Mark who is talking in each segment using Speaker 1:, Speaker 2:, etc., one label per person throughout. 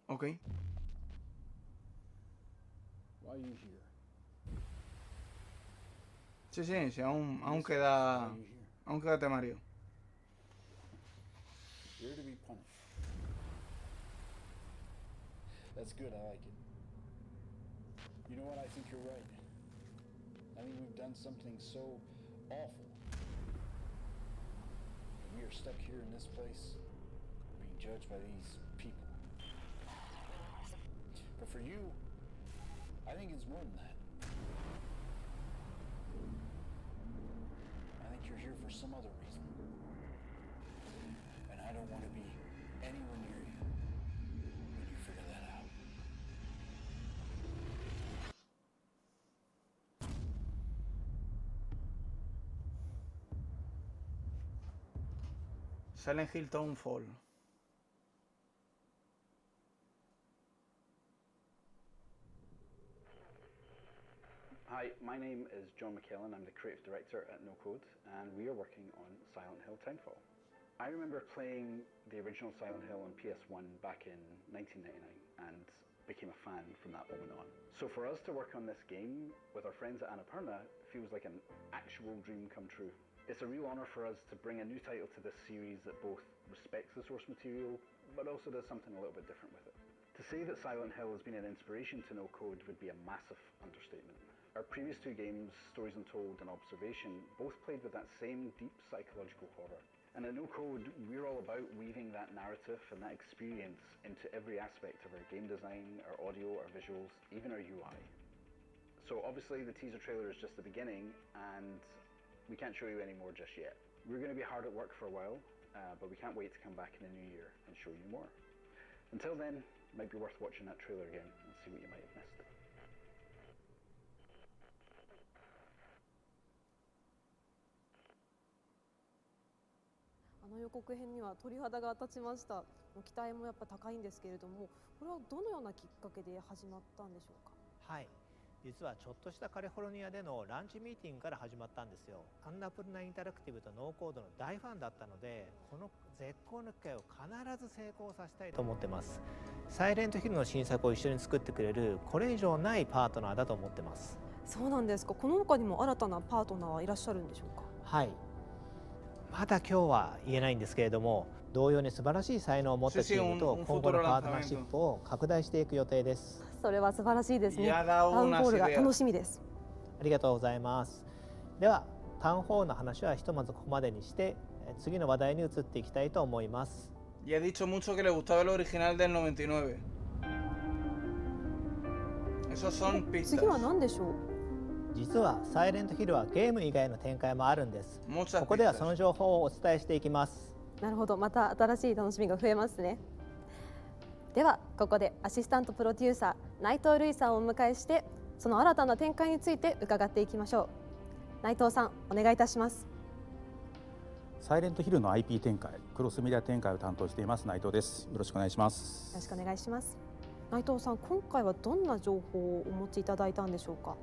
Speaker 1: Ok.
Speaker 2: Why are you here?
Speaker 1: Sí, sí, sí, aún queda... Aún queda temario.
Speaker 2: You're to be punished. That's good, I like it. You know what, I think you're right. I think we've done something so awful. We are stuck here in this place, being judged by these people. But for you, I think it's more than that. I think you're here for some other reason. And I don't want to be anywhere near you when you figure that out.
Speaker 1: Silent Hill Townfall.
Speaker 3: Hi, my name is John McKellen. I'm the creative director at No Code, and we are working on Silent Hill Townfall. I remember playing the original Silent Hill on PS1 back in 1999 and became a fan from that moment on. So for us to work on this game with our friends at Annapurna feels like an actual dream come true. It's a real honour for us to bring a new title to this series that both respects the source material, but also does something a little bit different with it. To say that Silent Hill has been an inspiration to No Code would be a massive understatement. Our previous two games, Stories Untold and Observation, both played with that same deep psychological horror. And at No Code, we're all about weaving that narrative and that experience into every aspect of our game design, our audio, our visuals, even our UI. So obviously the teaser trailer is just the beginning, and we can't show you any more just yet. We're going to be hard at work for a while, but we can't wait to come back in the new year and show you more. Until then, it might be worth watching that trailer again and see what you might have missed.
Speaker 4: 予告編には鳥肌が立ちました。期待もやっぱ高いんですけれども、これはどのようなきっかけで始まったんでしょうか。
Speaker 5: はい、実はちょっとしたカリフォルニアでのランチミーティングから始まったんですよ。アンナプルナインタラクティブとノーコードの大ファンだったので、この絶好の機会を必ず成功させたいと思ってます。サイレントヒルの新作を一緒に作ってくれるこれ以上ないパートナーだと思ってます。
Speaker 4: そうなんですか。この他にも新たなパートナーはいらっしゃるんでしょうか。
Speaker 5: はい、まだ今日は言えないんですけれども、同様に素晴らしい才能を持ったチームと今後のパートナーシップを拡大していく予定です。
Speaker 4: それは素晴らしいですね。タウンホールが楽しみです。
Speaker 5: ありがとうございます。ではタウンホールの話はひとまずここまでにして、次の話題に移っていきたいと思います。
Speaker 1: Ya he dicho mucho que le gustaba el original del 99. Esos son pistas.
Speaker 4: 次は何でしょう。
Speaker 5: 実はサイレントヒルはゲーム以外の展開もあるんです。ここではその情報をお伝えしていきます。
Speaker 4: なるほど、また新しい楽しみが増えますね。ではここでアシスタントプロデューサー内藤瑠衣さんをお迎えして、その新たな展開について伺っていきましょう。内藤さん、お願いいたします。
Speaker 6: サイレントヒルの IP 展開、クロスメディア展開を担当しています内藤です。よろしくお願いします。
Speaker 4: よろしくお願いします。内藤さん、今回はどんな情報をお持ちいただいたんでしょうか。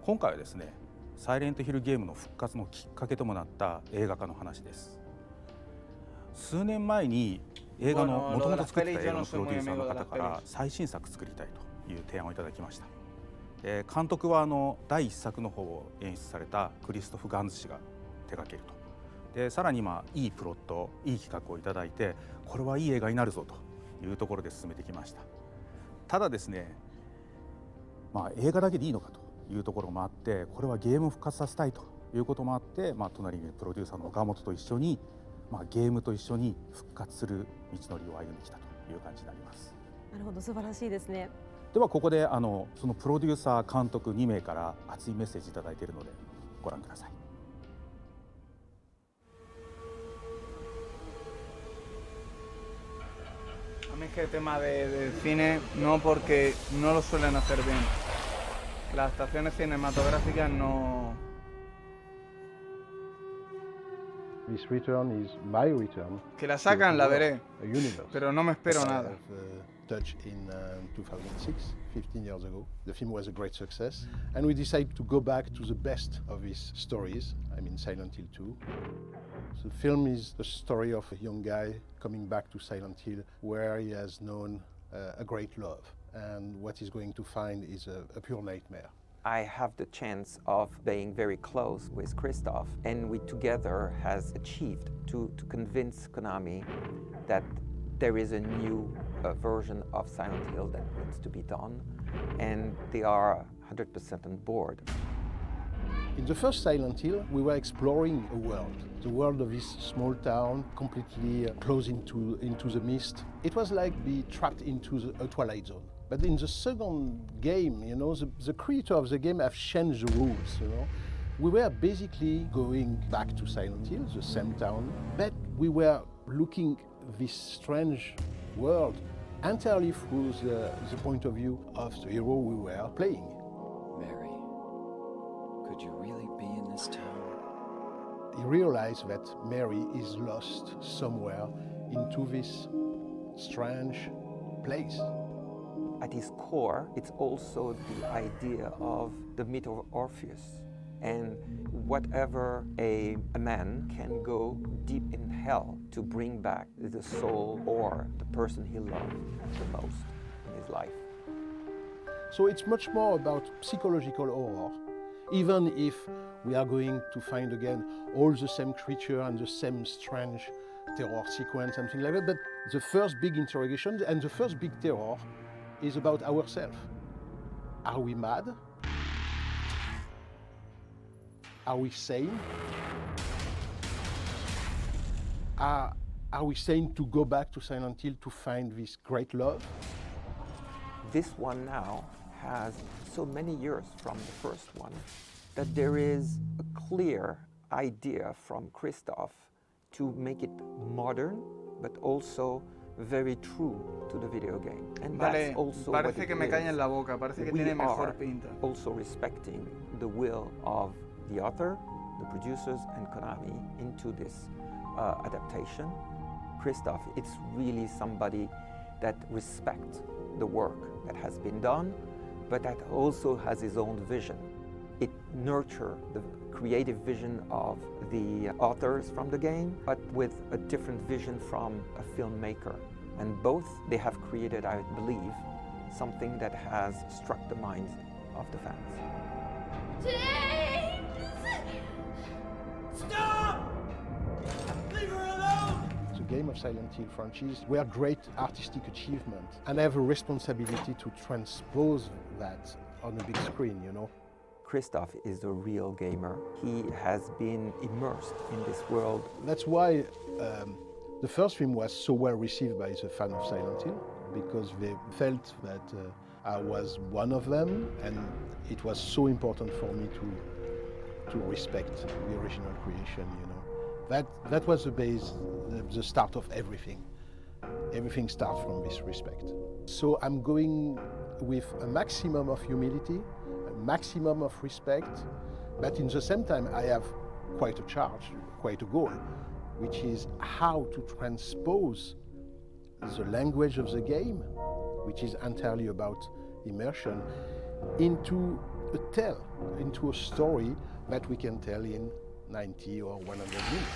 Speaker 6: 今回はですね、サイレントヒルゲームの復活のきっかけともなった映画化の話です。数年前に映画のもともと作ってた映画のプロデューサーの方から最新作作りたいという提案をいただきました。監督は第1作の方を演出されたクリストフ・ガンズ氏が手掛けると。でさらにいいプロット、いい企画をいただいて、これはいい映画になるぞというところで進めてきました。ただですね、映画だけでいいのかというところもあって、これはゲームを復活させたいということもあって、隣にプロデューサーの岡本と一緒に、ゲームと一緒に復活する道のりを歩んできたという感じになります。
Speaker 4: なるほど、素晴らしいですね。
Speaker 6: ではここでそのプロデューサー監督2名から熱いメッセージいただいているのでご覧ください。
Speaker 1: A mí es que el tema del cine no, porque no lo suelen hacer bien. Las adaptaciones cinematográficas no.
Speaker 7: This return is my return.
Speaker 1: Que la sacan, la veré, pero no me espero nada.
Speaker 7: Touch in 2006, 15 years ago. The film was a great success, and we decided to go back to the best of his stories. I mean, Silent Hill 2. The film is the story of a young guy coming back to Silent Hill, where he has known a great love, and what he's going to find is a pure nightmare.
Speaker 8: I have the chance of being very close with Christoph, and we together has achieved to convince Konami that there is a new version of Silent Hill that needs to be done, and they are 100% on board.
Speaker 7: In the first Silent Hill, we were exploring a world, the world of this small town, completely closed into the mist. It was like being trapped into a Twilight Zone. But in the second game, you know, the creator of the game have changed the rules, you know. We were basically going back to Silent Hill, the same town, but we were looking this strange world entirely through the point of view of the hero we were playing.
Speaker 9: Mary, could you really be in this town?
Speaker 7: He realized that Mary is lost somewhere into this strange place.
Speaker 8: At its core, it's also the idea of the myth of Orpheus. And whatever a man can go deep in hell to bring back the soul or the person he loved the most in his life.
Speaker 7: So it's much more about psychological horror, even if we are going to find again all the same creature and the same strange terror sequence, something like that. But the first big interrogation and the first big terror is about ourselves. Are we mad? Are we sane? Are we sane to go back to Silent Hill to find this great love?
Speaker 8: This one now has so many years from the first one that there is a clear idea from Christoph to make it modern, but also very true to the video game. And that's also
Speaker 1: parece
Speaker 8: what
Speaker 1: que
Speaker 8: it
Speaker 1: me
Speaker 8: is.
Speaker 1: cae en la boca, parece que
Speaker 8: We
Speaker 1: tiene mejor
Speaker 8: are
Speaker 1: pinta.
Speaker 8: also respecting the will of the author, the producers, and Konami into this adaptation. Christoph, it's really somebody that respects the work that has been done, but that also has his own vision. It nurtures the creative vision of the authors from the game, but with a different vision from a filmmaker. And both, they have created, I believe, something that has struck the minds of the fans.
Speaker 10: James! Stop! Leave her alone!
Speaker 7: The game of Silent Hill franchise were great artistic achievement, and I have a responsibility to transpose that on a big screen, you know.
Speaker 8: Christoph is a real gamer. He has been immersed in this world.
Speaker 7: That's why the first film was so well received by the fans of Silent Hill, because they felt that I was one of them, and it was so important for me to respect the original creation, you know. That was the base, the start of everything. Everything starts from this respect. So I'm going with a maximum of humility, a maximum of respect, but in the same time I have quite a charge, quite a goal, which is how to transpose the language of the game, which is entirely about immersion, into a tale, into a story that we can tell in 90 or 100 minutes.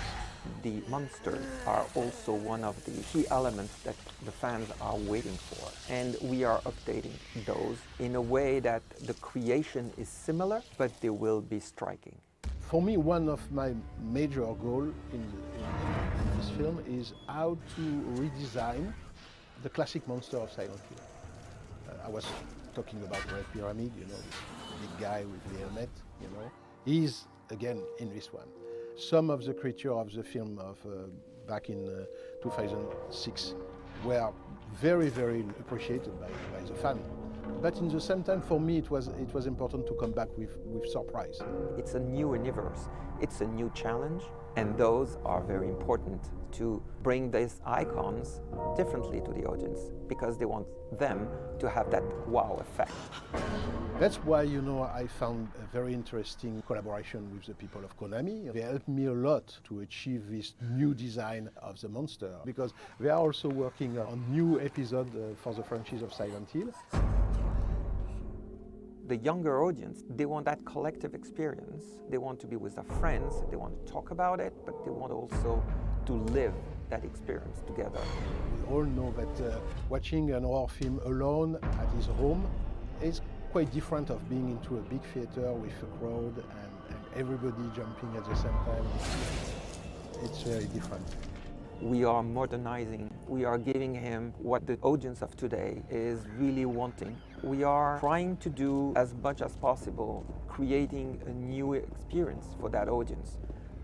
Speaker 8: The monsters are also one of the key elements that the fans are waiting for. And we are updating those in a way that the creation is similar, but they will be striking.
Speaker 7: For me, one of my major goals in this film is how to redesign the classic monster of Silent Hill. I was talking about Red Pyramid, you know, this big guy with the helmet, you know. He's, again, in this one. Some of the creatures of the film of back in 2006 were very, very appreciated by the fan. But in the same time, for me, it was important to come back with surprise.
Speaker 8: It's a new universe, it's a new challenge, and those are very important to bring these icons differently to the audience, because they want them to have that wow effect.
Speaker 7: That's why, you know, I found a very interesting collaboration with the people of Konami. They helped me a lot to achieve this new design of the monster, because they are also working on new episodes for the franchise of Silent Hill.
Speaker 8: The younger audience, they want that collective experience. They want to be with their friends, they want to talk about it, but they want also to live that experience together.
Speaker 7: We all know that watching an horror film alone at his home is quite different of being into a big theater with a crowd and everybody jumping at the same time. It's very different.
Speaker 8: We are modernizing, we are giving him what the audience of today is really wanting. We are trying to do as much as possible, creating a new experience for that audience.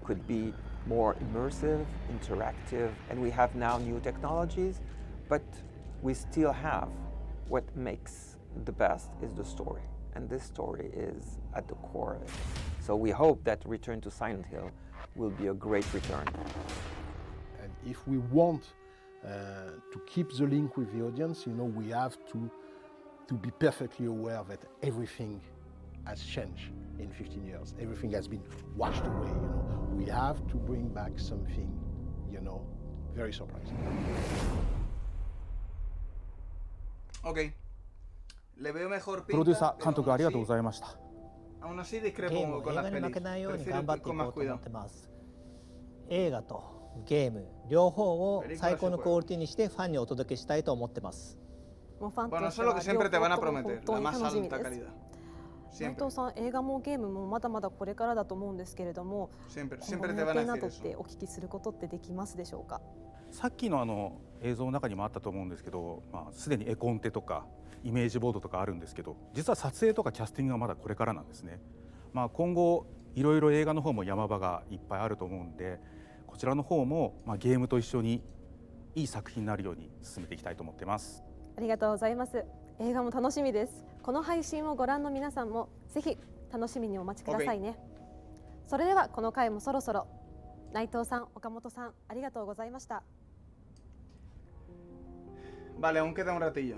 Speaker 8: Could be more immersive, interactive, and we have now new technologies, but we still have what makes the best is the story, and this story is at the core of it. So we hope that Return to Silent Hill will be a great return.
Speaker 7: And if we want to keep the link with the audience, you know, we have to be perfectly aware that everything has changed in 15 years. Everything has been washed away, you know. We have to bring back something, you know, very surprising.
Speaker 1: Ok. Le veo mejor
Speaker 6: プロデューサ
Speaker 1: pinta,
Speaker 6: ー監督ありがとうご
Speaker 1: pero
Speaker 6: ざいました。
Speaker 1: aún así
Speaker 5: ゲーム
Speaker 1: discrepo
Speaker 5: を
Speaker 1: con
Speaker 5: 映
Speaker 1: las
Speaker 5: 画に負
Speaker 1: pelis.
Speaker 5: けないように
Speaker 1: Prefiero
Speaker 5: 頑張
Speaker 1: ir
Speaker 5: ってい
Speaker 1: con
Speaker 5: こ
Speaker 1: más
Speaker 5: うと思っ
Speaker 1: cuidado.
Speaker 5: てます。映画とゲーム両方を最高のクオリティにしてファンにお届けしたいと思ってます。
Speaker 4: もうファンと
Speaker 1: Bueno,
Speaker 4: して
Speaker 1: eso es lo
Speaker 4: は
Speaker 1: que siempre te van a
Speaker 4: 両方とも
Speaker 1: prometer,
Speaker 4: 本
Speaker 1: la
Speaker 4: 当に
Speaker 1: más
Speaker 4: 楽しみ
Speaker 1: alta
Speaker 4: です。
Speaker 1: calidad.
Speaker 4: 内
Speaker 1: Siempre,
Speaker 4: 藤さん、映画もゲームもまだまだこれからだと思うんですけれども、
Speaker 1: siempre,
Speaker 4: 今後
Speaker 1: siempre
Speaker 4: の
Speaker 1: te
Speaker 4: 予
Speaker 1: van a
Speaker 4: 定な
Speaker 1: decir
Speaker 4: どっ
Speaker 1: eso.
Speaker 4: てお聞きすることってできますでしょうか。
Speaker 6: さっきの映像の中にもあったと思うんですけど、すでに絵コンテとかイメージボードとかあるんですけど、実は撮影とかキャスティングはまだこれからなんですね。今後いろいろ映画の方も山場がいっぱいあると思うんで、こちらの方もゲームと一緒にいい作品になるように進めていきたいと思ってます。
Speaker 4: ありがとうございます。映画も楽しみです。この配信をご覧の皆さんもぜひ楽しみにお待ちくださいね。それではこの回もそろそろ。内藤さん、岡本さん、ありがとうございました。
Speaker 1: Vale, aún queda un ratillo.